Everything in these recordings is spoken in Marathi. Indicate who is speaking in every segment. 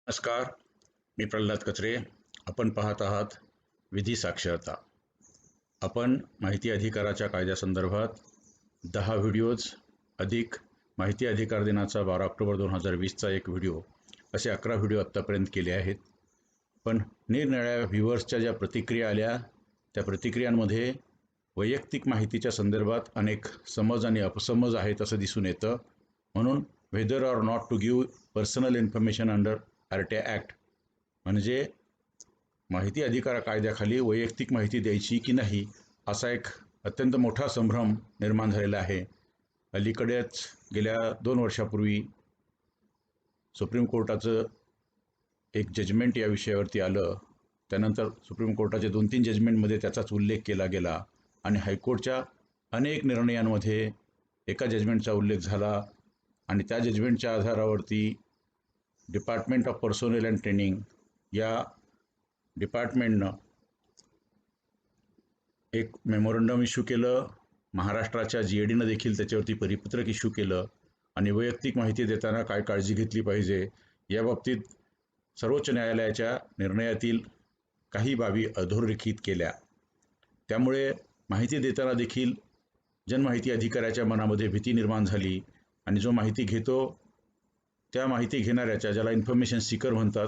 Speaker 1: नमस्कार. मी प्रल्हाद कचरे. आपण पाहत आहात विधी साक्षरता. आपण माहिती अधिकाराच्या कायद्यासंदर्भात 10 व्हिडिओज अधिक माहिती अधिकार दिनाचा 12 ऑक्टोबर 2020चा एक व्हिडिओ असे 11 व्हिडिओ आत्तापर्यंत केले आहेत. पण निरनिराळ्या व्ह्युअर्सच्या ज्या प्रतिक्रिया आल्या त्या प्रतिक्रियांमध्ये वैयक्तिक माहितीच्या संदर्भात अनेक समज आणि अपसमज आहेत असं दिसून येतं. म्हणून whether or not to give personal information under RTI act म्हणजे माहिती अधिकार कायद्याखाली वैयक्तिक माहिती द्यायची की नाही असा एक अत्यंत मोठा संभ्रम निर्माण झालेला आहे. अलीकडेच गेल्या 2 वर्षापूर्वी सुप्रीम कोर्टाचं एक जजमेंट या विषयावरती आलं. त्यानंतर सुप्रीम कोर्टाचे 2-3 जजमेंटमध्ये त्याचाच उल्लेख केला गेला आणि हायकोर्टच्या अनेक निर्णयांमध्ये एका जजमेंटचा उल्लेख झाला आणि त्या जजमेंटच्या आधारावरती department of personnel and training या डिपार्टमेंटनं एक मेमोरंडम इश्यू केलं. महाराष्ट्राच्या GADनं देखील त्याच्यावरती परिपत्रक इश्यू केलं आणि वैयक्तिक माहिती देताना काय काळजी घेतली पाहिजे याबाबतीत सर्वोच्च न्यायालयाच्या निर्णयातील काही बाबी अधोरेखित केल्या. त्यामुळे माहिती देताना देखील जनमाहिती अधिकाऱ्याच्या मनामध्ये भीती निर्माण झाली आणि जो माहिती घेतो त्या माहिती घेणाऱ्याच्या, ज्याला इन्फॉर्मेशन सीकर म्हणतात,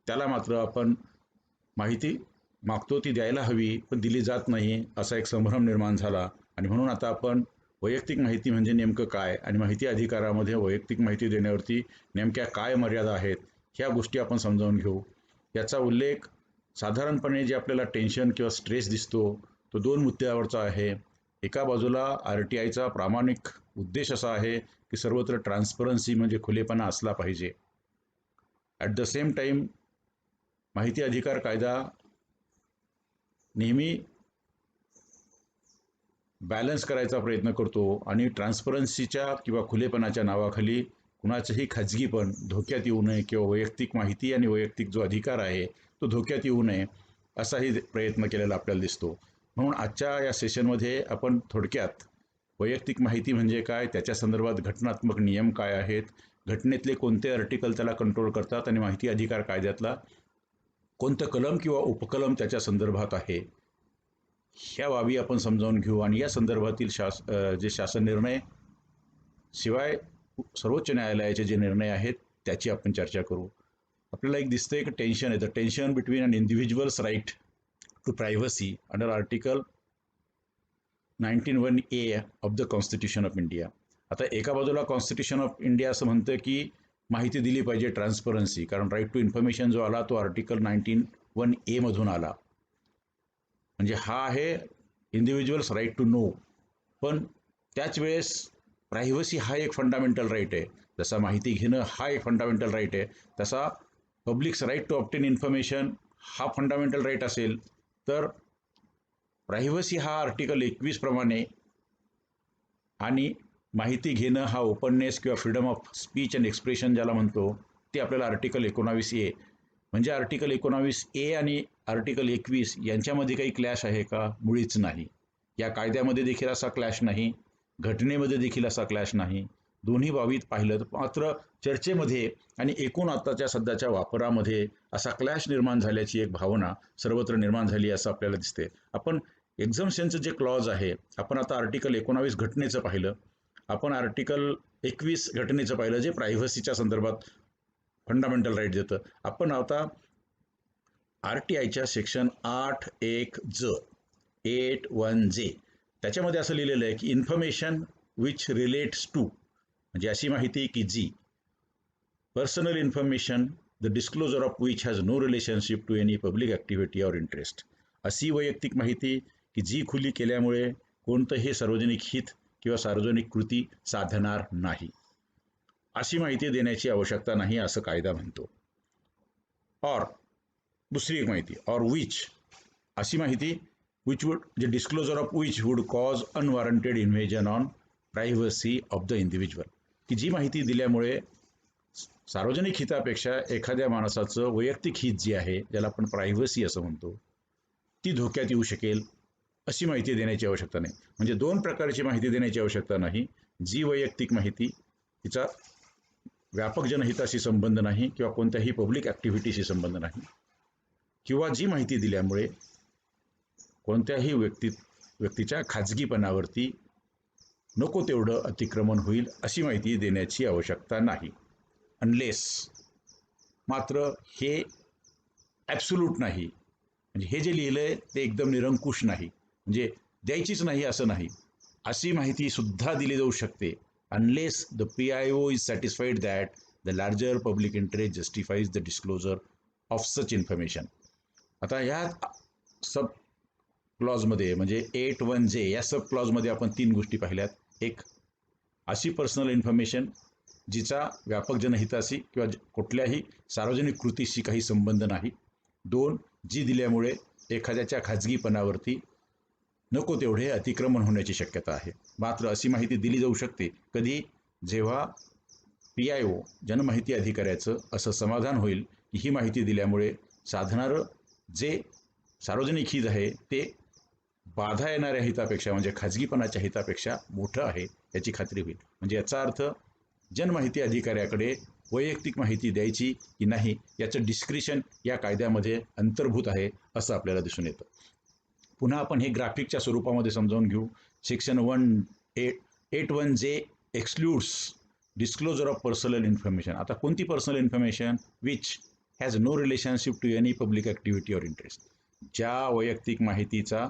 Speaker 1: त्याला मात्र आपण माहिती मागतो ती द्यायला हवी पण दिली जात नाही असा एक संभ्रम निर्माण झाला. आणि म्हणून आता आपण वैयक्तिक माहिती म्हणजे नेमकं काय आणि माहिती अधिकारामध्ये वैयक्तिक माहिती देण्यावरती नेमक्या काय मर्यादा आहेत ह्या गोष्टी आपण समजावून घेऊ. याचा उल्लेख साधारणपणे जे आपल्याला टेन्शन किंवा स्ट्रेस दिसतो तो 2 मुद्द्यावरचा आहे. एका बाजूला RTIचा प्रामाणिक उद्देश असा आहे की सर्वत्र ट्रान्सपरन्सी म्हणजे खुलेपणा असला पाहिजे. ॲट द सेम टाईम माहिती अधिकार कायदा नेहमी बॅलन्स करायचा प्रयत्न करतो आणि ट्रान्सपरन्सीच्या किंवा खुलेपणाच्या नावाखाली कुणाचंही खाजगीपण धोक्यात येऊ नये किंवा वैयक्तिक माहिती आणि वैयक्तिक जो अधिकार आहे तो धोक्यात येऊ नये असाही प्रयत्न केलेला आपल्याला दिसतो. म्हणून आजच्या या सेशनमध्ये आपण थोडक्यात वैयक्तिक माहिती म्हणजे काय, त्याच्या संदर्भात घटनात्मक नियम काय आहेत, घटनेतले कोणते आर्टिकल त्याला कंट्रोल करतात आणि माहिती अधिकार कायद्यातला कोणतं कलम किंवा उपकलम त्याच्या संदर्भात आहे ह्या बाबी आपण समजावून घेऊ. आणि या संदर्भातील जे शासन निर्णय शिवाय सर्वोच्च न्यायालयाचे जे निर्णय आहेत त्याची आपण चर्चा करू. आपल्याला एक दिसतं एक टेन्शन आहे. The tension between an individuals right to privacy under article 19(1)A of the constitution of India. आता एका बाजूला कॉन्स्टिट्यूशन ऑफ इंडिया असं म्हणतं की माहिती दिली पाहिजे, ट्रान्सपरन्सी, कारण राईट टू इन्फॉर्मेशन जो आला तो आर्टिकल 19(1)A मधून आला. म्हणजे हा आहे इंडिव्हिज्युअल्स राईट टू नो. पण त्याच वेळेस प्रायव्हसी हा एक फंडामेंटल राईट आहे. जसा माहिती घेणं हा एक फंडामेंटल राईट आहे तसा publics right to obtain information हा फंडामेंटल राईट असेल तर प्रायव्हसी हा आर्टिकल 21 प्रमाणे आणि माहिती घेणं हा ओपननेस किंवा freedom of speech and expression ज्याला म्हणतो ते आपल्याला आर्टिकल 19A. म्हणजे आर्टिकल 19A आणि आर्टिकल 21 यांच्यामध्ये काही क्लॅश आहे का? मुळीच नाही. या कायद्यामध्ये देखील असा क्लॅश नाही, घटनेमध्ये देखील असा क्लॅश नाही. दोन्ही बाबीत पाहिलं तर मात्र चर्चेमध्ये आणि एकूण आत्ताच्या सध्याच्या वापरामध्ये असा क्लॅश निर्माण झाल्याची एक भावना सर्वत्र निर्माण झाली असं आपल्याला दिसते. आपण एक्झम्पशनचं जे क्लॉज आहे, आपण आता आर्टिकल 19 घटनेचं पाहिलं, आपण आर्टिकल 21 घटनेचं पाहिलं जे प्रायव्हसीच्या संदर्भात फंडामेंटल राईट देतं. आपण आता RTIच्या सेक्शन 8(1)J त्याच्यामध्ये असं लिहिलेलं आहे की इन्फॉर्मेशन विच रिलेट्स टू म्हणजे अशी माहिती की जी personal information the disclosure of which has no relationship to any public activity or interest. अशी वैयक्तिक माहिती की जी खुली केल्यामुळे कोणतंही सार्वजनिक हित किंवा सार्वजनिक कृती साधणार नाही, अशी माहिती देण्याची आवश्यकता नाही असं कायदा म्हणतो. ऑर दुसरी एक माहिती ऑर विच अशी माहिती विच वुड म्हणजे disclosure of which would cause unwarranted invasion on privacy of the individual, की जी माहिती दिल्यामुळे सार्वजनिक हितापेक्षा एखाद्या माणसाचं वैयक्तिक हित जे आहे ज्याला आपण प्रायव्हसी असं म्हणतो ती धोक्यात येऊ शकेल अशी माहिती देण्याची आवश्यकता नाही. म्हणजे 2 प्रकारची माहिती देण्याची आवश्यकता नाही. जी वैयक्तिक माहिती तिचा व्यापक जनहिताशी संबंध नाही किंवा कोणत्याही पब्लिक ॲक्टिव्हिटीशी संबंध नाही, किंवा जी माहिती दिल्यामुळे कोणत्याही व्यक्तीच्या खाजगीपणावरती नको तेवढं अतिक्रमण होईल अशी माहिती देण्याची आवश्यकता नाही. अनलेस, मात्र हे ॲब्सोल्यूट नाही, म्हणजे हे जे लिहिलं आहे ते एकदम निरंकुश नाही, म्हणजे द्यायचीच नाही असं नाही. अशी माहिती सुद्धा दिली जाऊ शकते unless the PIO is satisfied that the larger public interest justifies the disclosure of such information. आता या सब क्लॉजमध्ये म्हणजे 8(1)J या सब क्लॉजमध्ये आपण 3 गोष्टी पाहिल्यात. एक, अशी पर्सनल इन्फॉर्मेशन जिचा व्यापक जनहिताशी किंवा कुठल्याही सार्वजनिक कृतीशी काही संबंध नाही. 2, जी दिल्यामुळे एखाद्याच्या खाजगीपणावरती नको तेवढे अतिक्रमण होण्याची शक्यता आहे. मात्र अशी माहिती दिली जाऊ शकते कधी, जेव्हा PIO जनमाहिती अधिकाऱ्याचं असं समाधान होईल की ही माहिती दिल्यामुळे साधणारं जे सार्वजनिक हित आहे ते बाधा येणाऱ्या हितापेक्षा म्हणजे खाजगीपणाच्या हितापेक्षा मोठं आहे याची खात्री होईल. म्हणजे याचा अर्थ जनमाहिती अधिकाऱ्याकडे वैयक्तिक माहिती द्यायची की नाही याचं डिस्क्रिशन या कायद्यामध्ये अंतर्भूत आहे असं आपल्याला दिसून येतं. पुन्हा आपण हे ग्राफिकच्या स्वरूपामध्ये समजावून घेऊ. Section 8(1)J excludes disclosure of personal information. आता कोणती personal information? Which has no relationship to any public activity or interest. ज्या वैयक्तिक माहितीचा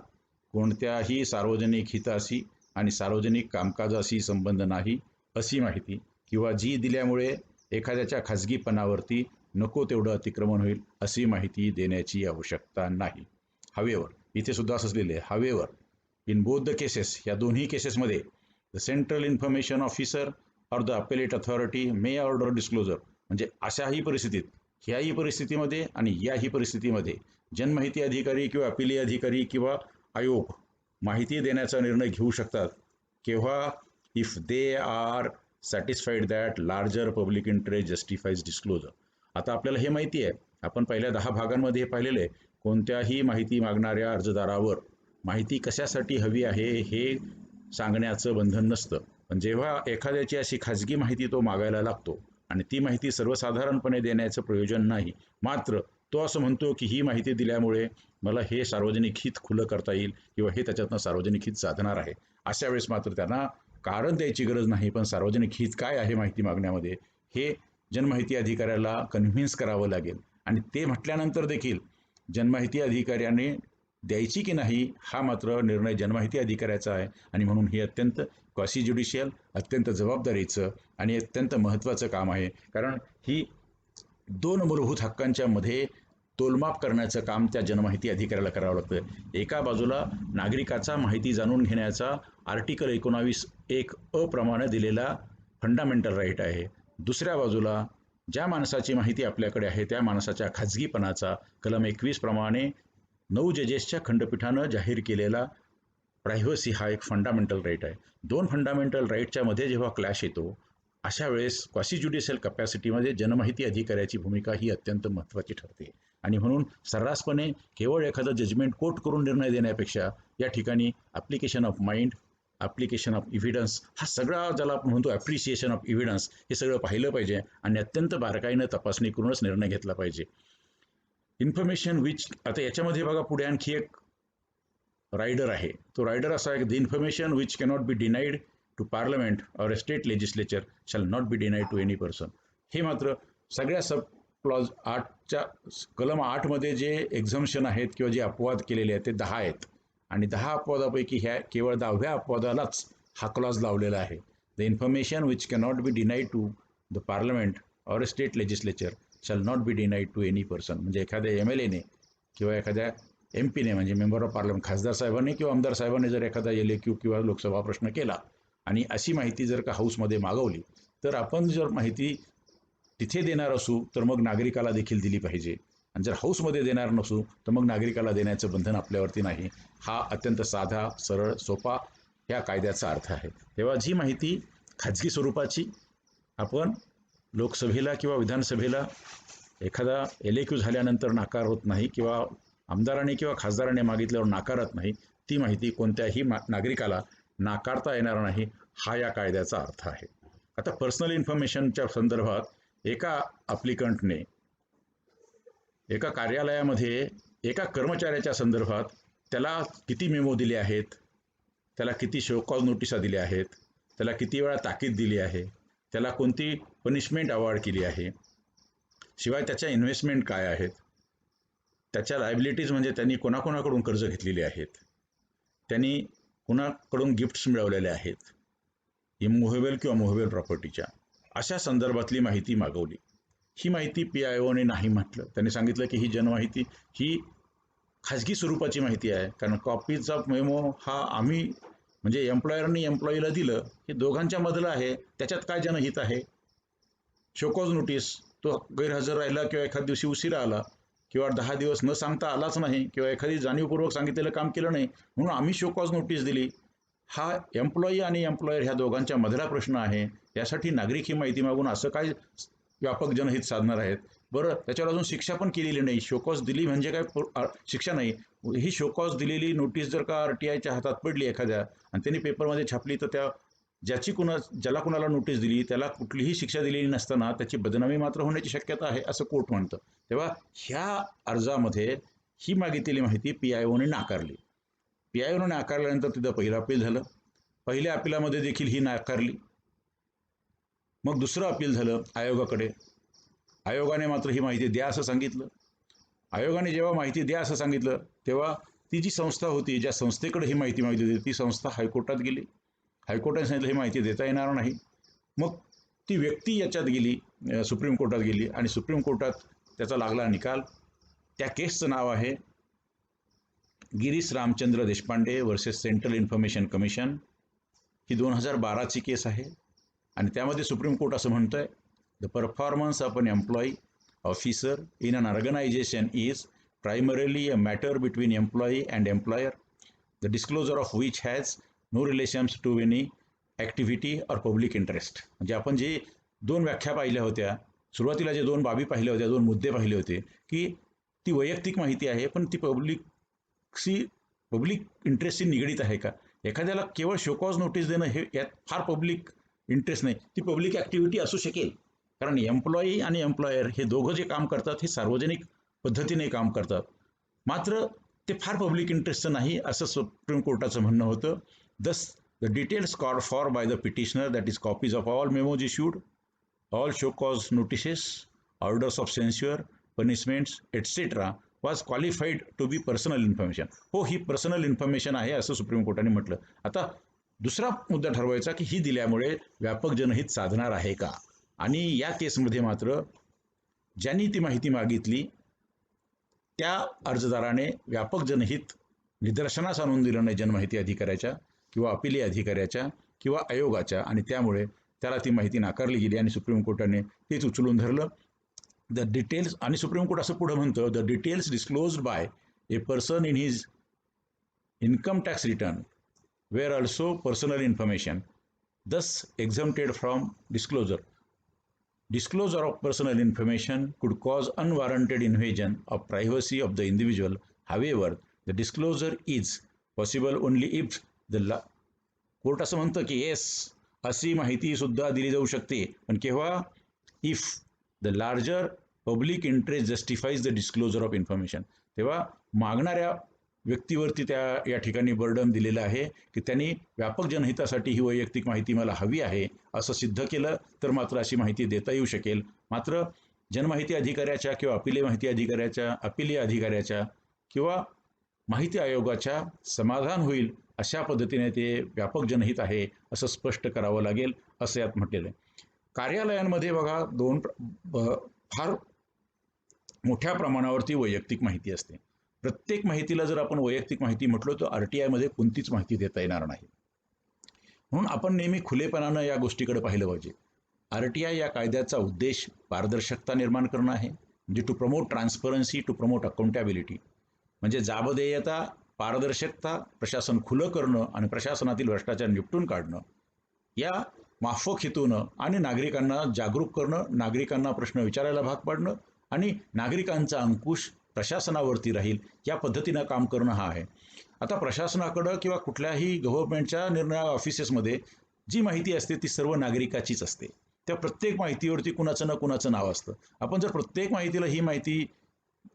Speaker 1: कोणत्याही सार्वजनिक हिताशी आणि सार्वजनिक कामकाजाशी संबंध नाही अशी माहिती, किंवा जी दिल्यामुळे एखाद्याच्या खाजगीपणावरती नको तेवढं अतिक्रमण होईल अशी माहिती देण्याची आवश्यकता नाही. हावेवर, इथे सुद्धा असं लिहिलं आहे, however in both the cases, या दोन्ही केसेसमध्ये the central information officer or the appellate authority may order disclosure. म्हणजे अशाही परिस्थितीत, ह्याही परिस्थितीमध्ये आणि याही परिस्थितीमध्ये जनमाहिती अधिकारी किंवा अपिलीय अधिकारी किंवा आयोग माहिती देण्याचा निर्णय घेऊ शकतात. केव्हा? If they are satisfied that larger public interest justifies disclosure. आता आपल्याला हे माहिती आहे, आपण पहिल्या 10 भागांमध्ये हे पाहिलेलं आहे, कोणत्याही माहिती मागणाऱ्या अर्जदारावर माहिती कशासाठी हवी आहे हे सांगण्याचं बंधन नसतं. पण जेव्हा एखाद्याची अशी खाजगी माहिती तो मागायला लागतो आणि ती माहिती सर्वसाधारणपणे देण्याचं प्रयोजन नाही, मात्र तो असं म्हणतो की ही माहिती दिल्यामुळे मला हे सार्वजनिक हित खुलं करता येईल किंवा हे त्याच्यातनं सार्वजनिक हित साधणार आहे, अशा वेळेस मात्र त्यांना कारण द्यायची गरज नाही, पण सार्वजनिक हित काय आहे माहिती मागण्यामध्ये हे जनमाहिती अधिकाऱ्याला कन्व्हिन्स करावं लागेल. आणि ते म्हटल्यानंतर देखील जनमाहिती अधिकाऱ्याने द्यायची की नाही हा मात्र निर्णय जनमाहिती अधिकाऱ्याचा आहे. आणि म्हणून हे अत्यंत क्वासी ज्युडिशियल, अत्यंत जबाबदारीचं आणि अत्यंत महत्त्वाचं काम आहे. कारण ही 2 मूलभूत हक्कांच्या मध्ये तोलमाप करण्याचं काम त्या जनमाहिती अधिकाऱ्याला करावं लागतं. एका बाजूला नागरिकाचा माहिती जाणून घेण्याचा आर्टिकल 19(1)(अ) प्रमाणे दिलेला फंडामेंटल राईट आहे. दुसऱ्या बाजूला ज्या माणसाची माहिती आपल्याकडे आहे त्या माणसाच्या खाजगीपणाचा कलम 21 प्रमाणे 9 जजेसच्या खंडपीठानं जाहीर केलेला प्रायव्हसी हा एक फंडामेंटल राईट आहे. 2 फंडामेंटल राईटच्या मध्ये जेव्हा क्लॅश येतो अशा वेळेस क्वासी ज्युडिशियल कपॅसिटीमध्ये जनमाहिती अधिकाऱ्याची भूमिका ही अत्यंत महत्त्वाची ठरते. आणि म्हणून सर्रासपणे केवळ एखादं जजमेंट कोट करून निर्णय देण्यापेक्षा या ठिकाणी application of mind, application of evidence, हा सगळा ज्याला आपण म्हणतो ॲप्रिशिएशन ऑफ इव्हिडन्स, हे सगळं पाहिलं पाहिजे आणि अत्यंत बारकाईनं तपासणी करूनच निर्णय घेतला पाहिजे. इन्फॉर्मेशन विच, आता याच्यामध्ये बघा पुढे आणखी एक रायडर आहे. तो रायडर असा आहे की the information which cannot be denied to parliament or a state legislature shall not be denied to any person. हे मात्र सगळ्या सब क्लॉज 8च्या कलम 8मध्ये जे एक्झम्पशन आहेत किंवा जे अपवाद केलेले आहेत ते 10 आहेत आणि 10 अपवादापैकी ह्या केवळ 10व्या अपवादालाच हा क्लॉज लावलेला आहे. The information which cannot be denied to the parliament or a state legislature shall not be denied to any person. म्हणजे एखाद्या MLAने किंवा एखाद्या MPने म्हणजे मेंबर ऑफ पार्लमेंट, खासदार साहेबांनी किंवा आमदार साहेबांनी जर एखादा LAQ किंवा लोकसभा प्रश्न केला आणि अशी माहिती जर का हाऊसमध्ये मागवली तर आपण जर माहिती तिथे देणार असू तर मग नागरिकाला देखील दिली पाहिजे. आणि जर हाऊसमध्ये देणार नसू तर मग नागरिकाला देण्याचं बंधन आपल्यावरती नाही. हा अत्यंत साधा, सरळ, सोपा ह्या कायद्याचा अर्थ आहे. तेव्हा जी माहिती खाजगी स्वरूपाची आपण लोकसभेला किंवा विधानसभेला एखादा LAQ झाल्यानंतर नाकार होत नाही किंवा आमदाराने किंवा खासदाराने मागितल्यावर नाकारत नाही, ती माहिती कोणत्याही नागरिकाला नाकारता येणार नाही, हा या कायद्याचा अर्थ आहे. आता पर्सनल इन्फॉर्मेशनच्या संदर्भात एका अप्लिकंटने एका कार्यालयामध्ये एका कर्मचाऱ्याच्या संदर्भात त्याला किती मेमो दिले आहेत, त्याला किती शो कॉज नोटिसा दिल्या आहेत, त्याला किती वेळा ताकीद दिली आहे, त्याला कोणती पनिशमेंट अवॉर्ड केली आहे, शिवाय त्याच्या इन्व्हेस्टमेंट काय आहेत, त्याच्या लायबिलिटीज म्हणजे त्यांनी कोणाकोणाकडून कर्ज घेतलेली आहेत, त्यांनी कोणाकडून गिफ्ट्स मिळवलेले आहेत, इमूव्हेबल किंवा मूव्हेबल प्रॉपर्टीच्या, अशा संदर्भातली माहिती मागवली. ही माहिती PIOने नाही म्हटलं. त्यांनी सांगितलं की ही जनमाहिती ही खाजगी स्वरूपाची माहिती आहे, कारण कॉपीज ऑफ मेमो हा आम्ही म्हणजे एम्प्लॉयरनी एम्प्लॉईला दिलं, हे दोघांच्या मधलं आहे, त्याच्यात काय जनहित आहे. शोकॉज नोटीस, तो गैरहजर राहिला किंवा एखाद्या दिवशी उशिरा आला किंवा 10 दिवस न सांगता आलाच नाही किंवा एखादी जाणीवपूर्वक सांगितलेलं काम केलं नाही म्हणून आम्ही शोकॉज नोटीस दिली, हा एम्प्लॉई आणि एम्प्लॉयर ह्या दोघांच्या मधला प्रश्न आहे. यासाठी नागरिक ही माहिती मागून असं काय व्यापक जनहित साधणार आहेत. बरं, त्याच्यावर अजून शिक्षा पण केलेली नाही. शोकॉज दिली म्हणजे काय शिक्षा नाही. ही शोकॉज दिलेली नोटीस जर का RTIच्या हातात पडली एखाद्या आणि त्यांनी पेपरमध्ये छापली तर त्या ज्याला कुणाला नोटीस दिली त्याला कुठलीही शिक्षा दिलेली नसताना त्याची बदनामी मात्र होण्याची शक्यता आहे असं कोर्ट म्हणतं. तेव्हा ह्या अर्जामध्ये ही मागितलेली माहिती PIOने नाकारली. PIOने नाकारल्यानंतर तिथं पहिलं अपील झालं. पहिल्या अपिलामध्ये देखील ही नाकारली. मग दुसरं अपील झालं आयोगाकडे. आयोगाने मात्र ही माहिती द्या असं सांगितलं. आयोगाने जेव्हा माहिती द्या असं सांगितलं तेव्हा ती जी संस्था होती, ज्या संस्थेकडे ही माहिती मागितली होती, ती संस्था हायकोर्टात गेली. हायकोर्टाने सांगितलं ही माहिती देता येणार नाही. मग ती व्यक्ती याच्यात गेली, सुप्रीम कोर्टात गेली आणि सुप्रीम कोर्टात त्याचा लागला निकाल. त्या केसचं नाव आहे Girish Ramchandra Deshpande versus central information commission. ही 2012ची केस आहे आणि त्यामध्ये सुप्रीम कोर्ट असं म्हणतंय, the performance of an employee officer in an organization is primarily a matter between employee and employer, the disclosure of which has no relations to any activity or public interest. म्हणजे आपण जे दोन व्याख्या पाहिल्या होत्या, सुरुवातीला जे दोन बाबी पाहिल्या होत्या, दोन मुद्दे पाहिले होते की ती वैयक्तिक माहिती आहे पण ती पब्लिक इंटरेस्टशी निगडीत आहे का. एखाद्याला केवळ शोकॉज नोटीस देणं हे यात फार पब्लिक इंटरेस्ट नाही, ती पब्लिक ॲक्टिव्हिटी असू शकेल, कारण एम्प्लॉई आणि एम्प्लॉयर हे दोघं जे काम करतात हे सार्वजनिक पद्धतीने काम करतात, मात्र ते फार पब्लिक इंटरेस्टचं नाही असं सुप्रीम कोर्टाचं म्हणणं होतं. Thus the details called for by the petitioner, that is copies of all memos issued, all show cause notices, orders of censure, punishments etcetera was qualified to be personal information. हो, ही पर्सनल इन्फॉर्मेशन आहे असं सुप्रीम कोर्टाने म्हटलं. आता दुसरा मुद्दा ठरवायचा की ही दिल्यामुळे व्यापक जनहित साधणार आहे का. आणि या केसमध्ये मात्र ज्यांनी ती माहिती मागितली त्या अर्जदाराने व्यापक जनहित निदर्शनास आणून दिलं नाही जनमाहिती अधिकाऱ्याच्या किंवा अपिली अधिकाऱ्याच्या किंवा आयोगाच्या, आणि त्यामुळे त्याला ती माहिती नाकारली गेली आणि सुप्रीम कोर्टाने तेच उचलून धरलं. द डिटेल्स, आणि सुप्रीम कोर्ट असं पुढं म्हणतं, the details disclosed by a person in his income tax return were also personal information, thus exempted from disclosure. Disclosure of personal information could cause unwarranted invasion of privacy of the individual. However, the disclosure is possible only if the court असं म्हणतं की येस, अशी माहिती सुद्धा दिली जाऊ शकते, पण केव्हा, if the larger public interest justifies the disclosure of information. तेव्हा मागणाऱ्या व्यक्तीवरती या ठिकाणी बर्डन दिलेलं आहे की त्यांनी व्यापक जनहितासाठी ही वैयक्तिक माहिती मला हवी आहे असं सिद्ध केलं तर मात्र अशी माहिती देता येऊ शकेल. मात्र जनमाहिती अधिकाऱ्याच्या किंवा अपिली अधिकाऱ्याच्या किंवा माहिती आयोगाच्या समाधान होईल अशा पद्धतीने ते व्यापक जनहित आहे असं स्पष्ट करावं लागेल असं यात म्हटलेलं आहे. कार्यालयांमध्ये बघा फार मोठ्या प्रमाणावरती वैयक्तिक माहिती असते. प्रत्येक माहितीला जर आपण वैयक्तिक माहिती म्हटलो तर RTIमध्ये कोणतीच माहिती देता येणार नाही. म्हणून आपण नेहमी खुलेपणानं या गोष्टीकडे पाहिलं पाहिजे. RTI या कायद्याचा उद्देश पारदर्शकता निर्माण करणं आहे, म्हणजे to promote transparency, to promote accountability, म्हणजे जाबदेयता, पारदर्शकता, प्रशासन खुलं करणं आणि प्रशासनातील भ्रष्टाचार निपटून काढणं, या माफक हेतूनं आणि नागरिकांना जागरूक करणं, नागरिकांना प्रश्न विचारायला भाग पाडणं आणि नागरिकांचा अंकुश प्रशासनावरती राहील या पद्धतीनं काम करणं हा आहे. आता प्रशासनाकडं किंवा कुठल्याही गव्हर्नमेंटच्या निर्णय ऑफिसेसमध्ये जी माहिती असते ती सर्व नागरिकाचीच असते. त्या प्रत्येक माहितीवरती कुणाचं ना कुणाचं नाव असतं. आपण जर प्रत्येक माहितीला ही माहिती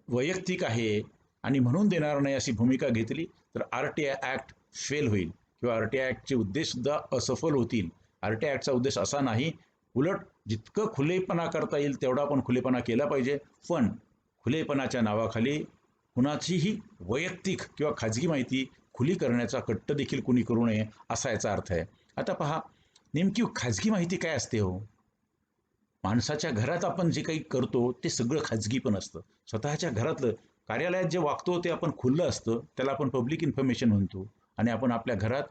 Speaker 1: वैयक्तिक आहे आणि म्हणून देणार नाही अशी भूमिका घेतली तर आर-टी-आय ॲक्ट फेल होईल किंवा आर-टी-आय ॲक्टचे उद्देशसुद्धा असफल होतील. आर-टी-आय ॲक्टचा उद्देश असा नाही, उलट जितकं खुलेपणा करता येईल तेवढा आपण खुलेपणा केला पाहिजे, पण खुलेपणाच्या नावाखाली कुणाचीही वैयक्तिक किंवा खाजगी माहिती खुली करण्याचा कट्ट देखील कुणी करू नये असा याचा अर्थ आहे. आता पहा, नेमकी खाजगी माहिती काय असते हो? माणसाच्या घरात आपण जे काही करतो ते सगळं खाजगी पण असतं. स्वतःच्या घरातलं कार्यालयात जे वागतो ते आपण खुलं असतं, त्याला आपण पब्लिक इन्फॉर्मेशन म्हणतो. आणि आपण आपल्या घरात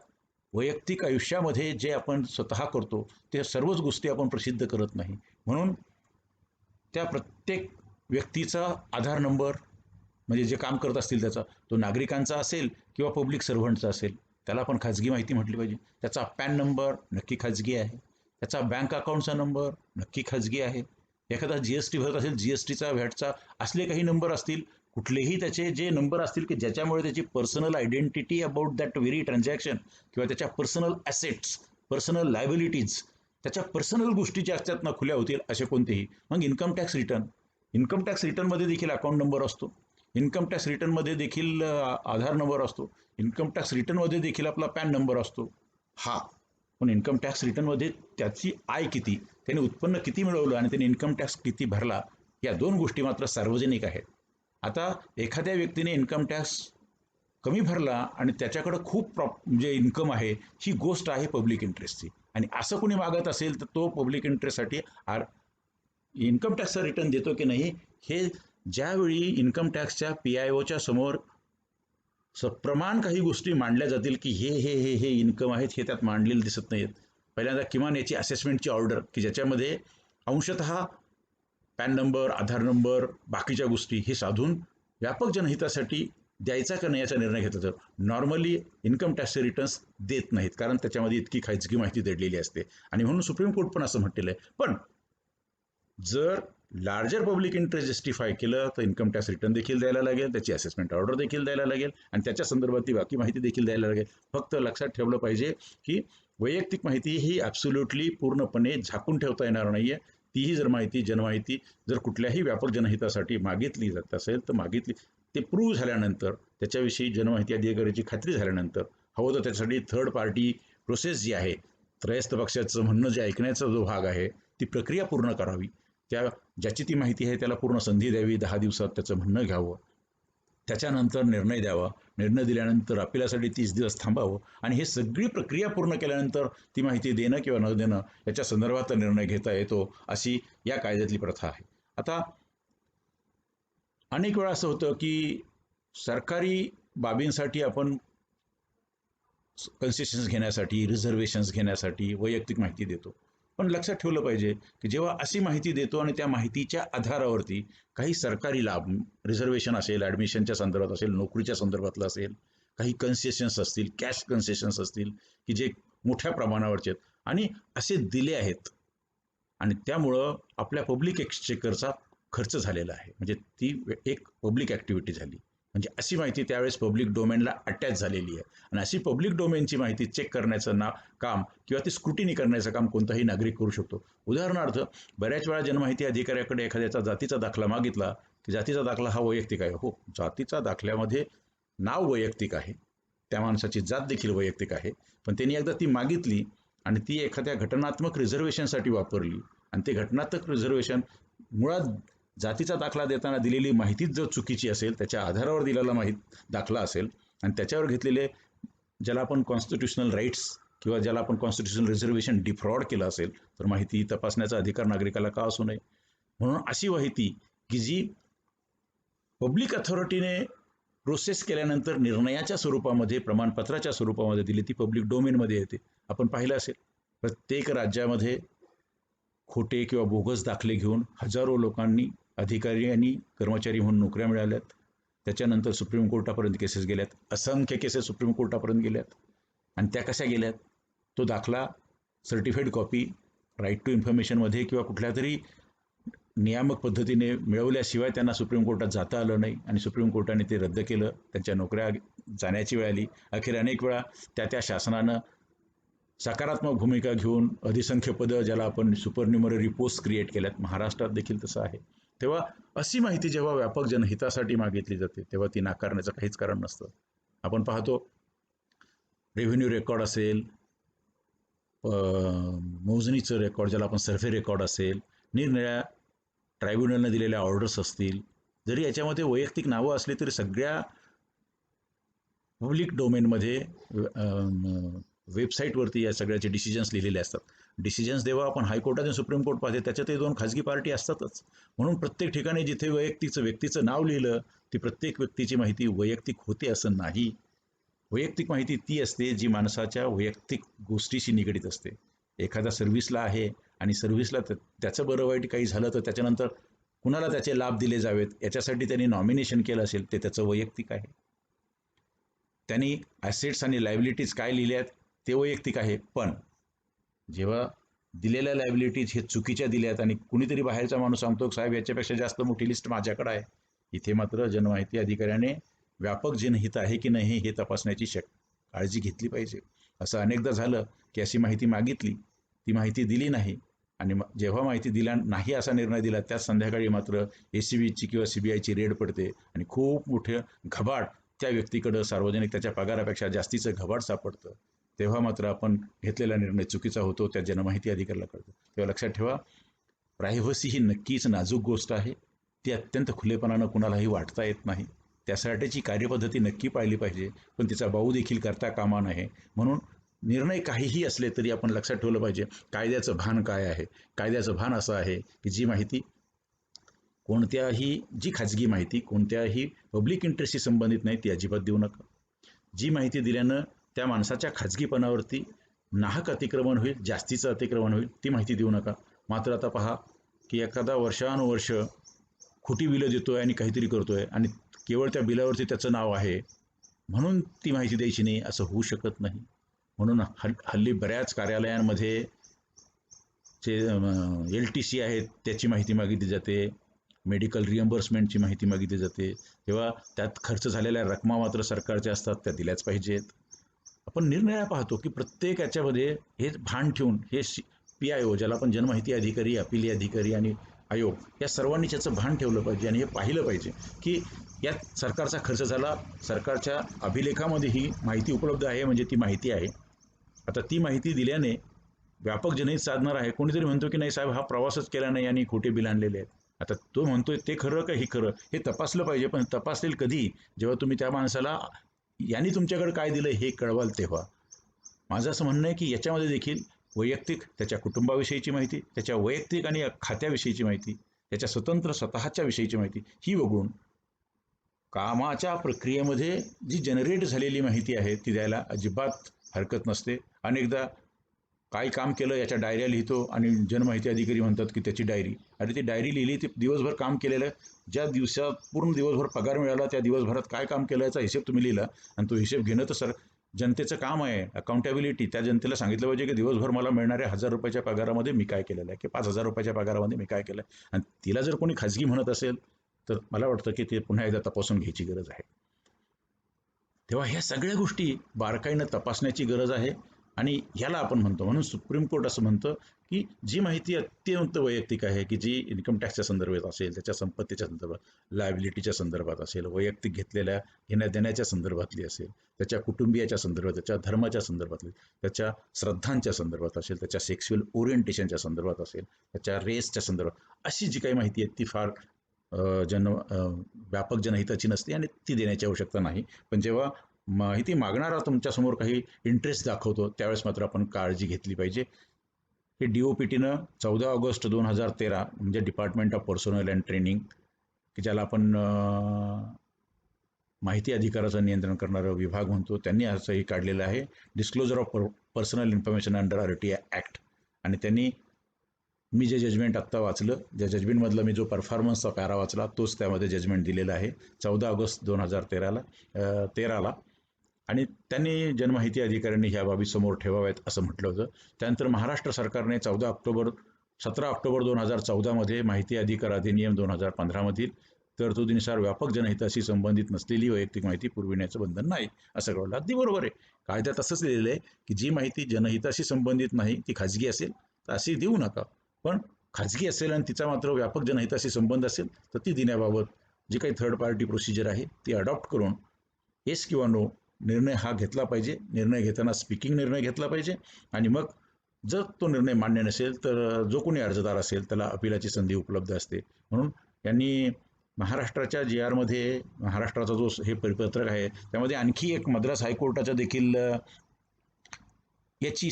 Speaker 1: वैयक्तिक आयुष्यामध्ये जे आपण स्वतः करतो ते सर्वच गोष्टी आपण प्रसिद्ध करत नाही. म्हणून त्या प्रत्येक व्यक्तीचा आधार नंबर म्हणजे जे काम करत असतील त्याचा, तो नागरिकांचा असेल किंवा पब्लिक सर्व्हंटचा असेल, त्याला आपण खाजगी माहिती म्हटली पाहिजे. त्याचा पॅन नंबर नक्की खाजगी आहे. त्याचा बँक अकाउंटचा नंबर नक्की खाजगी आहे. एखादा जी-एस-टी भरत असेल, जी-एस-टीचा, व्हॅटचा असले काही नंबर असतील, कुठलेही त्याचे जे नंबर असतील की ज्याच्यामुळे त्याची personal identity about that very transaction किंवा त्याच्या पर्सनल ॲसेट्स, पर्सनल लायबिलिटीज, त्याच्या पर्सनल गोष्टी ज्या असतात ना खुल्या होतील असे कोणतेही. मग income tax return, income tax रिटर्नमध्ये देखील अकाउंट नंबर असतो. इन्कम टॅक्स रिटर्नमध्ये देखील आधार नंबर असतो. इन्कम टॅक्स रिटर्नमध्ये देखील आपला पॅन नंबर असतो. हा, पण इन्कम टॅक्स रिटर्नमध्ये त्याची आय किती, त्याने उत्पन्न किती मिळवलं आणि त्याने इन्कम टॅक्स किती भरला, या दोन गोष्टी मात्र सार्वजनिक आहेत. आता एखाद्या व्यक्तीने इन्कम टॅक्स कमी भरला आणि त्याच्याकडं खूप म्हणजे इन्कम आहे, ही गोष्ट आहे पब्लिक इंटरेस्टची. आणि असं कोणी मागत असेल तर तो पब्लिक इंटरेस्टसाठी इन्कम टॅक्सचा रिटर्न देतो की नाही, हे ज्यावेळी इन्कम टॅक्सच्या पी-आय-ओच्या समोर सप्रमाण काही गोष्टी मांडल्या जातील की हे इन्कम आहेत, हे त्यात मांडलेले दिसत नाहीत. पहिल्यांदा किमान याची असेसमेंटची ऑर्डर की ज्याच्यामध्ये अंशतः पॅन नंबर, आधार नंबर, बाकीच्या गोष्टी हे साधून व्यापक जनहितासाठी द्यायचा का नाही याचा निर्णय घेतला जातो. नॉर्मली इन्कम टॅक्सचे रिटर्न्स देत नाहीत, कारण त्याच्यामध्ये इतकी खाजगी माहिती दडलेली असते. आणि म्हणून सुप्रीम कोर्ट पण असं म्हटलेलं आहे. पण जर लार्जर पब्लिक इंटरेस्ट जस्टिफाय केलं तर इन्कम टॅक्स रिटर्न देखील द्यायला लागेल, त्याची असेसमेंट ऑर्डर देखील द्यायला लागेल आणि त्याच्या संदर्भातली बाकी माहिती देखील द्यायला लागेल. फक्त लक्षात ठेवलं पाहिजे की वैयक्तिक माहिती ही ॲब्सोल्युटली पूर्णपणे झाकून ठेवता येणार नाहीये. तीही जर माहिती, जनमाहिती जर कुठल्याही व्यापक जनहितासाठी मागितली जात असेल तर मागितली, ते प्रूव्ह झाल्यानंतर, त्याच्याविषयी जनमाहिती अधिकाऱ्याची खात्री झाल्यानंतर, हवं तर त्याच्यासाठी थर्ड पार्टी प्रोसेस जी आहे, त्रयस्थ पक्षाचं म्हणणं जे ऐकण्याचा जो भाग आहे, ती प्रक्रिया पूर्ण करावी. ज्याची ती माहिती आहे त्याला पूर्ण संधी द्यावी, 10 दिवसात त्याचं म्हणणं घ्यावं, त्याच्यानंतर निर्णय द्यावा. निर्णय दिल्यानंतर अपिलासाठी 30 दिवस थांबावं आणि हे सगळी प्रक्रिया पूर्ण केल्यानंतर ती माहिती देणं किंवा न देणं याच्या संदर्भात निर्णय घेता येतो, अशी या कायद्यातली प्रथा आहे. आता अनेक वेळा असं होतं की सरकारी बाबींसाठी आपण कन्सेशन्स घेण्यासाठी, रिझर्वेशन्स घेण्यासाठी वैयक्तिक माहिती देतो. पण लक्षात ठेवलं पाहिजे की जेव्हा अशी माहिती देतो आणि त्या माहितीच्या आधारावरती काही सरकारी लाभ, रिझर्वेशन असेल, ॲडमिशनच्या संदर्भात असेल, नोकरीच्या संदर्भातलं असेल, काही कन्सेशन्स असतील, कॅश कन्सेशन्स असतील की जे मोठ्या प्रमाणावरचे आहेत आणि असे दिले आहेत आणि त्यामुळं आपल्या पब्लिक एक्सचेकरचा खर्च झालेला आहे, म्हणजे ती एक पब्लिक ॲक्टिव्हिटी झाली. म्हणजे अशी माहिती त्यावेळेस पब्लिक डोमेनला अटॅच झालेली आहे आणि अशी पब्लिक डोमेनची माहिती चेक करण्याचं काम किंवा ती स्क्रुटिनी करण्याचं काम कोणताही नागरिक करू शकतो. उदाहरणार्थ, बऱ्याच वेळा जनमाहिती अधिकाऱ्याकडे एखाद्याचा जातीचा दाखला मागितला की जातीचा दाखला हा वैयक्तिक आहे. हो, जातीचा दाखल्यामध्ये नाव वैयक्तिक आहे, त्या माणसाची जात देखील वैयक्तिक आहे, पण त्यांनी एकदा ती मागितली आणि ती एखाद्या घटनात्मक रिझर्वेशनसाठी वापरली आणि ते घटनात्मक रिझर्वेशन मुळात जातीचा दाखला देताना दिलेली माहितीच जर चुकीची असेल, त्याच्या आधारावर दिलेला दाखला असेल आणि त्याच्यावर घेतलेले ज्याला आपण कॉन्स्टिट्युशनल राईट्स किंवा ज्याला आपण कॉन्स्टिट्युशनल रिझर्वेशन डिफ्रॉड केलं असेल, तर माहिती तपासण्याचा अधिकार नागरिकाला का असू नये. म्हणून अशी माहिती की जी पब्लिक अथॉरिटीने प्रोसेस केल्यानंतर निर्णयाच्या स्वरूपामध्ये, प्रमाणपत्राच्या स्वरूपामध्ये दिली, ती पब्लिक डोमेनमध्ये येते. आपण पाहिलं असेल, प्रत्येक राज्यामध्ये खोटे किंवा बोगस दाखले घेऊन हजारो लोकांनी, अधिकारी आणि कर्मचारी म्हणून नोकऱ्या मिळाल्यात. त्याच्यानंतर सुप्रीम कोर्टापर्यंत केसेस गेल्यात, असंख्य केसेस सुप्रीम कोर्टापर्यंत गेल्यात. आणि त्या कशा गेल्यात? तो दाखला सर्टिफाईड कॉपी राईट टू इन्फॉर्मेशनमध्ये किंवा कुठल्या तरी नियामक पद्धतीने मिळवल्याशिवाय त्यांना सुप्रीम कोर्टात जाता आलं नाही आणि सुप्रीम कोर्टाने ते रद्द केलं. त्यांच्या नोकऱ्या जाण्याची वेळ आली. अखेर अनेक वेळा त्या शासनानं सकारात्मक भूमिका घेऊन अधिसंख्य पदं ज्याला आपण सुपरन्युमररी पोस्ट क्रिएट केल्यात, महाराष्ट्रात देखील तसं आहे. तेव्हा अशी माहिती जेव्हा व्यापक जनहितासाठी मागितली जाते तेव्हा ती नाकारण्याचं काहीच कारण नसतं. आपण पाहतो रेव्हेन्यू रेकॉर्ड असेल, मोजणीचं रेकॉर्ड ज्याला आपण सर्व्हे रेकॉर्ड असेल, निरनिराळ्या ट्रायब्युनलने दिलेल्या ऑर्डर्स असतील, जरी याच्यामध्ये वैयक्तिक नावं असली तरी सगळ्या पब्लिक डोमेनमध्ये वेबसाईटवरती या सगळ्याचे डिसिजन्स लिहिलेले असतात. डिसिजन्स जेव्हा आपण हायकोर्टात आणि सुप्रीम कोर्ट पाहते त्याच्यातही दोन खाजगी पार्टी असतातच. म्हणून प्रत्येक ठिकाणी जिथे व्यक्तीचं नाव लिहिलं ती प्रत्येक व्यक्तीची माहिती वैयक्तिक होते असं नाही. वैयक्तिक माहिती ती असते जी माणसाच्या वैयक्तिक गोष्टीशी निगडीत असते. एखादा सर्व्हिसला आहे आणि सर्व्हिसला त्याचं बरं वाईट काही झालं तर त्याच्यानंतर कुणाला त्याचे लाभ दिले जावेत याच्यासाठी त्यांनी नॉमिनेशन केलं असेल ते त्याचं वैयक्तिक आहे. त्यांनी ॲसेट्स आणि लायबिलिटीज काय लिहिल्या आहेत ते वैयक्तिक आहे. पण जेव्हा दिलेल्या लायबिलिटीज हे चुकीच्या दिल्यात आणि कुणीतरी बाहेरचा माणूस सांगतो साहेब याच्यापेक्षा जास्त मोठी लिस्ट माझ्याकडे आहे, इथे मात्र जनमाहिती अधिकाऱ्याने व्यापक जनहित आहे की नाही हे तपासण्याची काळजी घेतली पाहिजे. असं अनेकदा झालं की अशी माहिती मागितली, ती माहिती दिली नाही आणि जेव्हा माहिती दिला नाही असा निर्णय दिला त्याच संध्याकाळी मात्र ACBची किंवा CBIची रेड पडते आणि खूप मोठं घबाड त्या व्यक्तीकडं सार्वजनिक त्याच्या पगारापेक्षा जास्तीचं घबाड सापडतं. तेव्हा मात्र आपण घेतलेला निर्णय चुकीचा होतो, त्या जनमाहिती अधिकाऱ्याला कळतं. तेव्हा लक्षात ठेवा, प्रायव्हसी ही नक्कीच नाजूक गोष्ट आहे. ती अत्यंत खुलेपणानं कुणालाही वाटता येत नाही. त्यासाठीची कार्यपद्धती नक्की पाळली पाहिजे, पण तिचा बाऊ देखील करता कामा नये. म्हणून निर्णय काहीही असले तरी आपण लक्षात ठेवलं पाहिजे कायद्याचं भान काय आहे. कायद्याचं भान असं आहे की जी माहिती जी खाजगी माहिती कोणत्याही पब्लिक इंटरेस्टशी संबंधित नाही ती अजिबात देऊ नका. जी माहिती दिल्यानं त्या माणसाच्या खाजगीपणावरती नाहक अतिक्रमण होईल, जास्तीचं अतिक्रमण होईल, ती माहिती देऊ नका. मात्र आता पहा की एखादा वर्षानुवर्ष खोटी बिलं देतोय आणि काहीतरी करतोय आणि केवळ त्या बिलावरती त्याचं नाव आहे म्हणून ती माहिती द्यायची नाही असं होऊ शकत नाही. म्हणून हल्ली बऱ्याच कार्यालयांमध्ये जे LTC आहेत त्याची माहिती मागितली जाते, मेडिकल रिएम्बर्समेंटची माहिती मागितली जाते. तेव्हा त्यात खर्च झालेल्या रकमा मात्र सरकारच्या असतात, त्या दिल्याच पाहिजेत. आपण निरनिराळ्या पाहतो की प्रत्येक याच्यामध्ये हे भान ठेवून हे PIO ज्याला आपण जनमाहिती अधिकारी, अपिली अधिकारी आणि आयोग या सर्वांनी त्याचं भान ठेवलं पाहिजे आणि हे पाहिलं पाहिजे की यात सरकारचा खर्च झाला, सरकारच्या अभिलेखामध्ये ही माहिती उपलब्ध आहे म्हणजे ती माहिती आहे. आता ती माहिती दिल्याने व्यापक जनहित साधणार आहे. कोणीतरी म्हणतो की नाही साहेब हा प्रवासच केला नाही आणि खोटे बिल आणलेले आहेत. आता तो म्हणतोय ते खरं का हे खरं हे तपासलं पाहिजे, पण तपासेल कधी? जेव्हा तुम्ही त्या माणसाला यांनी तुमच्याकडे काय दिलं हे कळवाल तेव्हा. माझं असं म्हणणं आहे की याच्यामध्ये देखील वैयक्तिक त्याच्या कुटुंबाविषयीची माहिती, त्याच्या वैयक्तिक आणि खात्याविषयीची माहिती, त्याच्या स्वतःच्या विषयीची माहिती ही वगळून कामाच्या प्रक्रियेमध्ये जी जनरेट झालेली माहिती आहे ती द्यायला अजिबात हरकत नसते. अनेकदा काय काम केलं याच्या डायऱ्या लिहितो आणि जनमाहिती अधिकारी म्हणतात की त्याची डायरी. अरे ती डायरी लिहिली ती दिवसभर काम केलेलं, ज्या दिवसात पूर्ण दिवसभर पगार मिळाला त्या दिवसभरात काय काम केलं याचा हिशेब तुम्ही लिहिला आणि तो हिशेब घेणं तर जनतेचं काम आहे. अकाउंटेबिलिटी त्या जनतेला सांगितलं पाहिजे की दिवसभर मला मिळणाऱ्या 1000 रुपयाच्या पगारामध्ये मी काय केलेलं आहे की 5000 रुपयाच्या पगारामध्ये मी काय केलं आहे. आणि तिला जर कोणी खाजगी म्हणत असेल तर मला वाटतं की ते पुन्हा एकदा तपासून घ्यायची गरज आहे. तेव्हा ह्या सगळ्या गोष्टी बारकाईनं तपासण्याची गरज आहे आणि ह्याला आपण म्हणतो. म्हणून सुप्रीम कोर्ट असं म्हणतं की जी माहिती अत्यंत वैयक्तिक आहे की जी इन्कम टॅक्सच्या संदर्भात असेल, त्याच्या संपत्तीच्या संदर्भात, लायबिलिटीच्या संदर्भात असेल, वैयक्तिक घेतलेल्या घेण्या देण्याच्या संदर्भातली असेल, त्याच्या कुटुंबियाच्या संदर्भात, त्याच्या धर्माच्या संदर्भातली, त्याच्या श्रद्धांच्या संदर्भात असेल, त्याच्या सेक्शुअल ओरिएंटेशनच्या संदर्भात असेल, त्याच्या रेसच्या संदर्भात अशी जी काही माहिती आहे ती फार व्यापक जनहिताची नसते आणि ती देण्याची आवश्यकता नाही. पण जेव्हा माहिती मागणारा तुमच्यासमोर काही इंटरेस्ट दाखवतो त्यावेळेस मात्र आपण काळजी घेतली पाहिजे. हे DOPTनं 14 ऑगस्ट 2013 म्हणजे department of personnel and training की ज्याला आपण माहिती अधिकाराचं नियंत्रण करणारा विभाग म्हणतो, त्यांनी असंही काढलेलं आहे, disclosure of personal information under RTI act. आणि त्यांनी मी जे जजमेंट आत्ता वाचलं, ज्या जजमेंटमधला मी जो परफॉर्मन्सचा पॅरा वाचला तोच त्यामध्ये जजमेंट दिलेला आहे 14 ऑगस्ट 2013ला. आणि त्यांनी जनमाहिती अधिकाऱ्यांनी ह्या बाबी समोर ठेवाव्यात असं म्हटलं होतं. त्यानंतर महाराष्ट्र सरकारने 17 ऑक्टोबर 2014 मध्ये माहिती अधिकार अधिनियम 2015 मधील तरतुदीनुसार व्यापक जनहिताशी संबंधित नसलेली वैयक्तिक माहिती पुरविण्याचं बंधन नाही, असं कळलं. अगदी बरोबर आहे. कायद्यात असंच लिहिलेलं आहे की जी माहिती जनहिताशी संबंधित नाही, ती खाजगी असेल तर अशी देऊ नका. पण खाजगी असेल आणि तिचा मात्र व्यापक जनहिताशी संबंध असेल तर ती देण्याबाबत जी काही थर्ड पार्टी प्रोसिजर आहे ती अडॉप्ट करून येस किंवा नो निर्णय हा घेतला पाहिजे. निर्णय घेताना स्पीकिंग निर्णय घेतला पाहिजे आणि मग जर तो निर्णय मान्य नसेल तर जो कोणी अर्जदार असेल त्याला अपिलाची संधी उपलब्ध असते. म्हणून यांनी महाराष्ट्राच्या जी आरमध्ये महाराष्ट्राचा जो हे परिपत्रक आहे त्यामध्ये आणखी एक मद्रास हायकोर्टाच्या देखील याची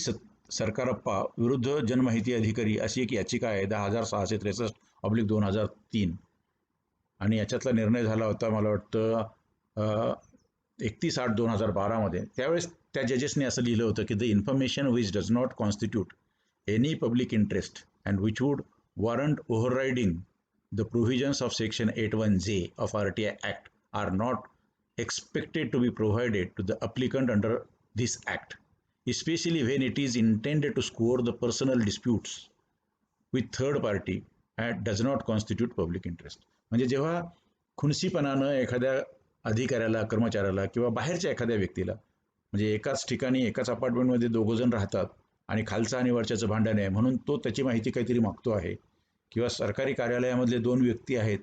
Speaker 1: सरकारप्पा विरुद्ध जनमाहिती अधिकारी अशी एक याचिका आहे 10,663/2003 आणि याच्यातला निर्णय झाला होता मला वाटतं 31/8/2012 मध्ये. त्यावेळेस त्या जजेसने असं लिहिलं होतं की the information which does not constitute any public interest and which would warrant overriding the provisions of section 81J of RTI Act are not expected to be provided to the applicant under this act, especially when it is intended to score the personal disputes with third party and does not constitute public interest. म्हणजे जेव्हा खुनसीपणानं एखाद्या अधिकाऱ्याला, कर्मचाऱ्याला किंवा बाहेरच्या एखाद्या व्यक्तीला, म्हणजे एकाच ठिकाणी एकाच अपार्टमेंटमध्ये दोघं जण राहतात आणि खालचं आणि वरच्याचं भांडण आहे म्हणून तो त्याची माहिती काहीतरी मागतो आहे, किंवा सरकारी कार्यालयामधले दोन व्यक्ती आहेत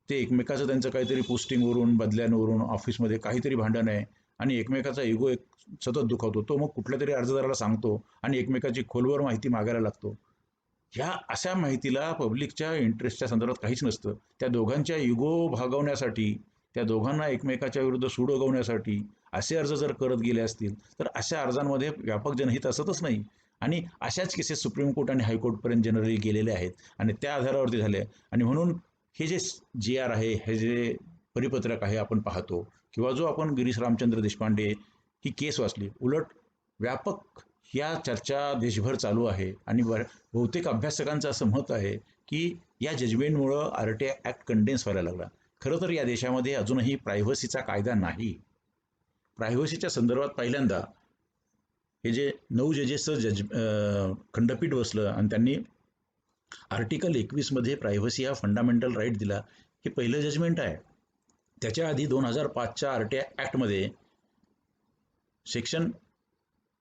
Speaker 1: ते एकमेकाचं त्यांचं काहीतरी पोस्टिंगवरून, बदल्यांवरून, ऑफिसमध्ये काहीतरी भांडण आहे आणि एकमेकाचा इगो सतत दुखावतो, तो मग कुठल्या तरी अर्जदाराला सांगतो आणि एकमेकाची खोलवर माहिती मागायला लागतो. ह्या अशा माहितीला पब्लिकच्या इंटरेस्टच्या संदर्भात काहीच नसतं. त्या दोघांच्या इगो भागवण्यासाठी, त्या दोघांना एकमेकाच्या विरुद्ध सूड उगवण्यासाठी असे अर्ज जर करत गेले असतील तर अशा अर्जांमध्ये व्यापक जनहित असतच नाही. आणि अशाच केसेस सुप्रीम कोर्ट आणि हायकोर्टपर्यंत जनरली गेलेले आहेत आणि त्या आधारावरती झाले. आणि म्हणून हे जे GR आहे, हे जे परिपत्रक आहे आपण पाहतो, किंवा जो आपण गिरीश रामचंद्र देशपांडे ही केस वाचली, उलट व्यापक या चर्चा देशभर चालू आहे आणि बहुतेक अभ्यासकांचं असं मत आहे की या जजमेंटमुळं RTI ॲक्ट कंडेन्स व्हायला लागला. खरं तर या देशामध्ये अजूनही प्रायव्हसीचा कायदा नाही. प्रायव्हसीच्या संदर्भात पहिल्यांदा हे जे 9 जजेसचं खंडपीठ बसलं आणि त्यांनी आर्टिकल 21 मध्ये प्रायव्हसी हा फंडामेंटल राईट दिला, हे पहिलं जजमेंट आहे. त्याच्या आधी 2005च्या RTI ॲक्टमध्ये सेक्शन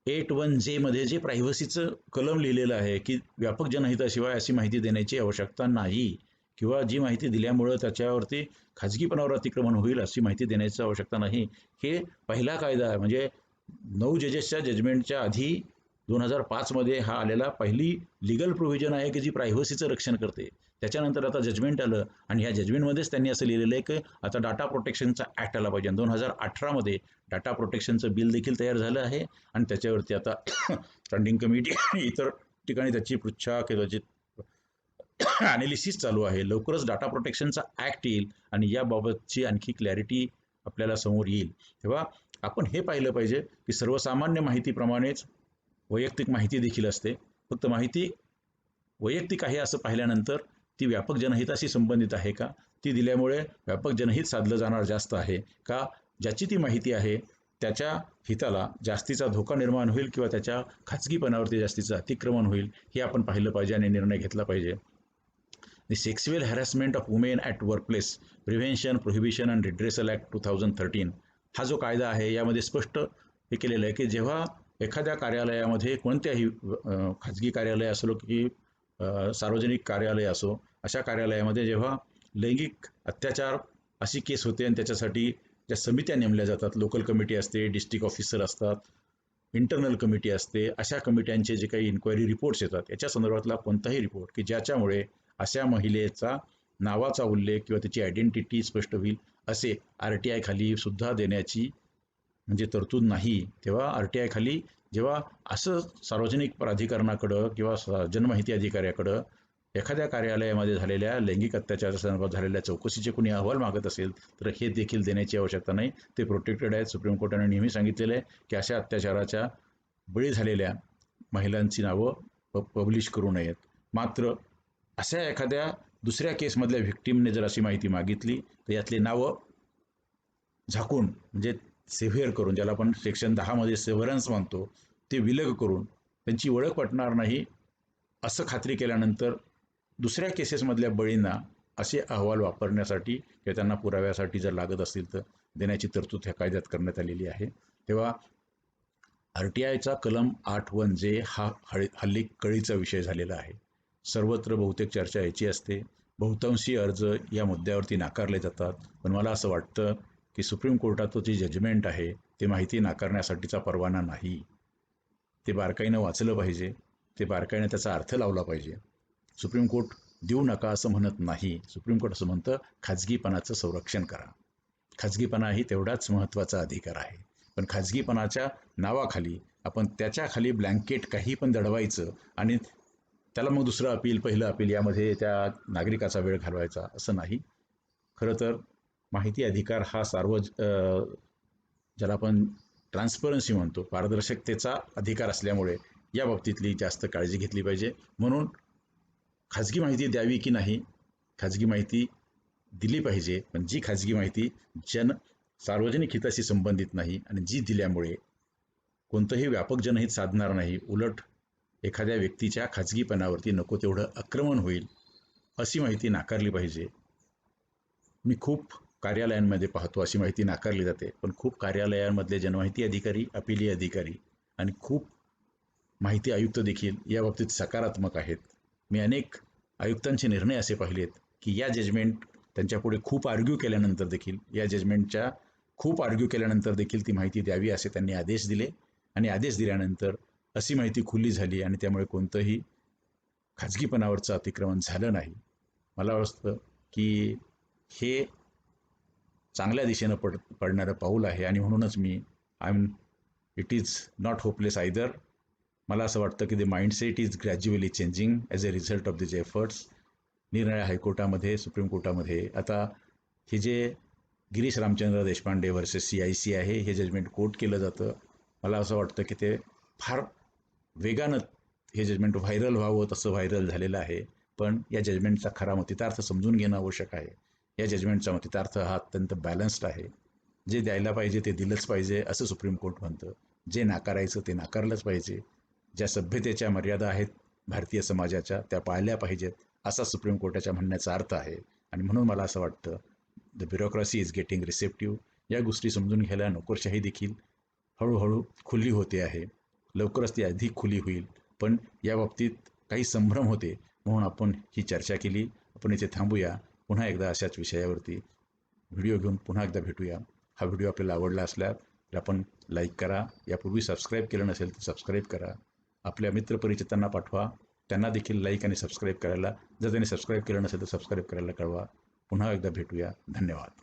Speaker 1: 81J मध्ये जे प्रायव्हसीचं कलम लिहिलेलं आहे की व्यापक जनहिताशिवाय अशी माहिती देण्याची आवश्यकता नाही, किंवा जी माहिती दिल्यामुळं त्याच्यावरती खाजगीपणावर अतिक्रमण होईल अशी माहिती देण्याची आवश्यकता नाही, हे पहिला कायदा आहे. म्हणजे 9 जजेसच्या जजमेंटच्या आधी 2005 मध्ये हा आलेला पहिली लिगल प्रोव्हिजन आहे की जी प्रायव्हसीचं रक्षण करते. त्याच्यानंतर आता जजमेंट आलं आणि ह्या जजमेंटमध्येच त्यांनी असं लिहिलेलं आहे की आता डाटा प्रोटेक्शनचा ॲक्ट आला पाहिजे. 2018 मध्ये डाटा प्रोटेक्शनचं बिल देखील तयार झालं आहे आणि त्याच्यावरती आता स्टँडिंग कमिटी आणि इतर ठिकाणी त्याची पृच्छा किंवा त्याची ॲनालिसिस चालू आहे. लवकरच डाटा प्रोटेक्शनचा ॲक्ट येईल आणि याबाबतची आणखी क्लॅरिटी आपल्याला समोर येईल. तेव्हा आपण हे पाहिलं पाहिजे की सर्वसामान्य माहितीप्रमाणेच वैयक्तिक माहिती देखील असते. फक्त माहिती वैयक्तिक आहे असं पाहिल्यानंतर ती व्यापक जनहिताशी संबंधित आहे का, ती दिल्यामुळे व्यापक जनहित साधलं जाणार जास्त आहे का, ज्याची ती माहिती आहे त्याच्या हिताला जास्तीचा धोका निर्माण होईल किंवा त्याच्या खाजगीपणावरती जास्तीचं अतिक्रमण होईल, हे आपण पाहिलं पाहिजे आणि निर्णय घेतला पाहिजे. The sexual harassment of women at workplace prevention, prohibition and redressal act 2013 हा जो कायदा आहे यामध्ये स्पष्ट हे केलेलं आहे की जेव्हा एखाद्या कार्यालयामध्ये, कोणत्याही खाजगी कार्यालय असो की सार्वजनिक कार्यालय असो, अशा कार्यालयामध्ये जेव्हा लैंगिक अत्याचार अशी केस होते आणि त्याच्यासाठी ज्या समित्या नेमल्या जातात, लोकल कमिटी असते, डिस्ट्रिक्ट ऑफिसर असतात, इंटरनल कमिटी असते, अशा कमिट्यांचे जे काही इन्क्वायरी रिपोर्ट्स येतात, याच्या संदर्भातला कोणताही रिपोर्ट की ज्याच्यामुळे अशा महिलेचा नावाचा उल्लेख किंवा त्याची आयडेंटिटी स्पष्ट होईल असे RTI खाली सुद्धा देण्याची म्हणजे तरतूद नाही. तेव्हा RTI खाली जेव्हा असं सार्वजनिक प्राधिकरणाकडं किंवा जनमाहिती अधिकाऱ्याकडं एखाद्या कार्यालयामध्ये झालेल्या लैंगिक अत्याचाराच्या संदर्भात झालेल्या चौकशीचे कोणी अहवाल मागत असेल तर हे देखील देण्याची आवश्यकता नाही. ते प्रोटेक्टेड आहेत. सुप्रीम कोर्टाने नेहमी सांगितलेलं आहे की अशा अत्याचाराच्या बळी झालेल्या महिलांची नावं पब्लिश करू नयेत. मात्र अशा एखाद्या दुसऱ्या केसमधल्या व्हिक्टीमने जर अशी माहिती मागितली तर यातली नावं झाकून, म्हणजे सेव्हिअर करून, ज्याला आपण सेक्शन 10 मध्ये सेव्हरन्स म्हणतो, ते विलग करून त्यांची ओळख पटणार नाही असं खात्री केल्यानंतर दुसऱ्या केसेसमधल्या बळींना असे अहवाल वापरण्यासाठी किंवा त्यांना पुराव्यासाठी जर लागत असतील तर देण्याची तरतूद ह्या कायद्यात करण्यात आलेली आहे. तेव्हा RTIचा कलम 8(1)J हा हल्ली कळीचा विषय झालेला आहे. सर्वत्र बहुतेक चर्चा याची असते. बहुतांशी अर्ज या मुद्द्यावरती नाकारले जातात. पण मला असं वाटतं की सुप्रीम कोर्टाचं जे जजमेंट आहे ते माहिती नाकारण्यासाठीचा परवाना नाही. ते बारकाईनं वाचलं पाहिजे, ते बारकाईनं त्याचा अर्थ लावला पाहिजे. सुप्रीम कोर्ट देऊ नका असं म्हणत नाही. सुप्रीम कोर्ट असं म्हणतं खाजगीपणाचं संरक्षण करा. खाजगीपणा ही तेवढाच महत्त्वाचा अधिकार आहे. पण खाजगीपणाच्या नावाखाली आपण त्याच्याखाली ब्लँकेट काही पण दडवायचं आणि त्याला मग दुसरं अपील, पहिलं अपील यामध्ये त्या नागरिकाचा वेळ घालवायचा असं नाही. खरं तर माहिती अधिकार हा ज्याला आपण ट्रान्सपरन्सी म्हणतो, पारदर्शकतेचा अधिकार असल्यामुळे या बाबतीतली जास्त काळजी घेतली पाहिजे. म्हणून खाजगी माहिती द्यावी की नाही, खाजगी माहिती दिली पाहिजे, पण जी खाजगी माहिती सार्वजनिक हिताशी संबंधित नाही आणि जी दिल्यामुळे कोणतंही व्यापक जनहित साधणार नाही, उलट एखाद्या व्यक्तीच्या खाजगीपणावरती नको तेवढं आक्रमण होईल, अशी माहिती नाकारली पाहिजे. मी खूप कार्यालयांमध्ये पाहतो अशी माहिती नाकारली जाते, पण खूप कार्यालयांमधले जनमाहिती अधिकारी, अपिली अधिकारी आणि खूप माहिती आयुक्त देखील या बाबतीत सकारात्मक आहेत. मी अनेक आयुक्तांचे निर्णय असे पाहिलेत की या जजमेंट त्यांच्यापुढे खूप आर्ग्यू केल्यानंतर देखील, या जजमेंटच्या खूप आर्ग्यू केल्यानंतर देखील ती माहिती द्यावी असे त्यांनी आदेश दिले आणि आदेश दिल्यानंतर अशी माहिती खुली झाली आणि त्यामुळे कोणतंही खाजगीपणावरचं अतिक्रमण झालं नाही. मला वाटतं की हे चांगल्या दिशेनं पडणारं पाऊल आहे आणि म्हणूनच it is not hopeless either. मला असं वाटतं की the mindset is gradually changing as a result of these efforts. निरनिराळ्या हायकोर्टामध्ये, सुप्रीम कोर्टामध्ये आता हे जे गिरीश रामचंद्र देशपांडे वर्सेस CIC आहे, हे जजमेंट कोट केलं जातं. मला असं वाटतं की ते फार वेगानं हे जजमेंट व्हायरल व्हावं, तसं व्हायरल झालेलं आहे. पण या जजमेंटचा खरा मतितार्थ समजून घेणं आवश्यक आहे. या जजमेंटचा मतितार्थ हा अत्यंत बॅलन्स्ड आहे. जे द्यायला पाहिजे ते दिलंच पाहिजे असं सुप्रीम कोर्ट म्हणतं. जे नाकारायचं ते नाकारलंच पाहिजे. ज्या सभ्यतेच्या मर्यादा आहेत भारतीय समाजाच्या त्या पाळल्या पाहिजेत असा सुप्रीम कोर्टाच्या म्हणण्याचा अर्थ आहे. आणि म्हणून मला असं वाटतं द ब्युरोक्रॅसी इज गेटिंग रिसेप्टिव्ह. या गोष्टी समजून घ्यायला नोकरशाही देखील हळूहळू खुली होते आहे. लवकरच ती अधिक खुली होईल. पण या बाबतीत काही संभ्रम होते म्हणून आपण ही चर्चा केली. आपण इथे थांबूया. पुन्हा एकदा अशाच विषयावरती व्हिडिओ घेऊन पुन्हा एकदा भेटूया. हा व्हिडिओ आपल्याला आवडला असल्यास आपण लाईक करा. यापूर्वी सबस्क्राईब केलं नसेल तर सबस्क्राईब करा. आपल्या मित्रपरिचितांना पाठवा, त्यांना देखील लाईक आणि सबस्क्राईब करायला, जर त्यांनी सबस्क्राईब केलं नसेल तर सबस्क्राईब करायला कळवा. पुन्हा एकदा भेटूया. धन्यवाद.